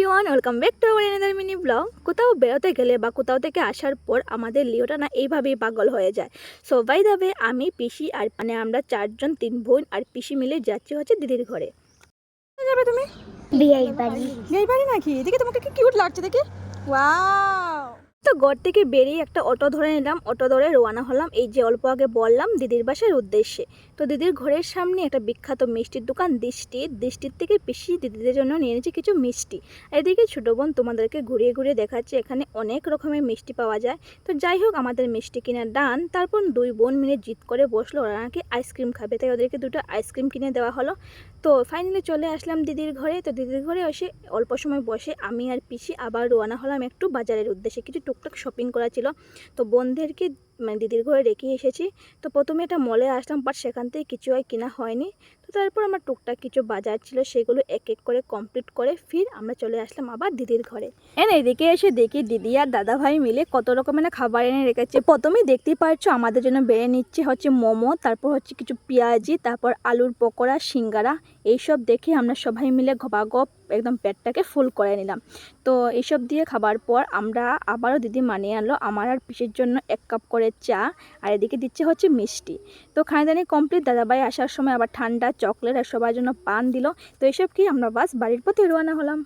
Everyone, welcome back to our another mini blog. কোথাও বেরোতে গেলে বা কোথাও থেকে আসার পর আমাদের লিওটা না এইভাবেই পাগল হয়ে যায়। সো বাই দ্য ওয়ে, আমি পিসি আর আমরা চারজন, 3 বোন আর পিসি মিলে যাচ্ছি হচ্ছে দিদির ঘরে। যাবে তুমি? বিয়ের বাড়ি। বিয়ের বাড়ি নাকি? দেখি তোমাকে কি কিউট লাগছে দেখি। ওয়াও! তো ঘর থেকে বেরিয়ে একটা অটো ধরে নিলাম, অটো ধরে রওনা হলাম এই যে অল্প আগে বললাম দিদির বাসার উদ্দেশ্যে। তো দিদির ঘরের সামনে একটা বিখ্যাত মিষ্টির দোকান দৃষ্টির থেকে পিসি দিদিদের জন্য নিয়ে নিয়েছি কিছু মিষ্টি। এদিকে ছোটো বোন তোমাদেরকে ঘুরিয়ে ঘুরিয়ে দেখাচ্ছে এখানে অনেক রকমের মিষ্টি পাওয়া যায়। তো যাই হোক, আমাদের মিষ্টি কেনার ডান। তারপর 2 বোন মিলে জিদ করে বসলো, ওরা নাকি আইসক্রিম খাবে, তাই ওদেরকে 2টা আইসক্রিম কিনে দেওয়া হলো। তো ফাইনালি চলে আসলাম দিদির ঘরে। তো দিদির ঘরে এসে অল্প সময় বসে আমি আর পিসি আবার রওনা হলাম একটু বাজারের উদ্দেশ্যে, কিছু টুকটাক শপিং করা ছিল। তো বোনদেরকে দিদির ঘরে রেখে এসেছি। তো প্রথমে একটা মলে আসলাম, বাট সেখান থেকে কিছু আর কেনা হয়নি। তো তারপর আমার টুকটাক কিছু বাজার ছিল, সেগুলো এক এক করে কমপ্লিট করে ফির আমরা চলে আসলাম আবার দিদির ঘরে। এদিকে এসে দেখি দিদি আর দাদা ভাই মিলে কত রকমের খাবার এনে রেখেছে। প্রথমেই দেখতেই পাচ্ছ আমাদের জন্য বেড়ে নিচ্ছে হচ্ছে মোমো, তারপর হচ্ছে কিছু পেঁয়াজি, তারপর আলুর পকোড়া, সিঙ্গারা। এইসব দেখে আমরা সবাই মিলে গপাগপ একদম পেটটাকে ফুল করে নিলাম। তো এইসব দিয়ে খাবার পর আমরা আবারও দিদি মানিয়ে আনলো আমার আর পিসির জন্য 1 কাপ করে চা, আর এদিকে দিচ্ছে হচ্ছে মিষ্টি। তো খানিদানি কমপ্লিট। দাদাভাই আসার সময় আবার ঠান্ডা চকলেট আর সবার জন্য পান দিল। তো এইসব কি আমরা বাস বাড়ির পথে রওনা হলাম।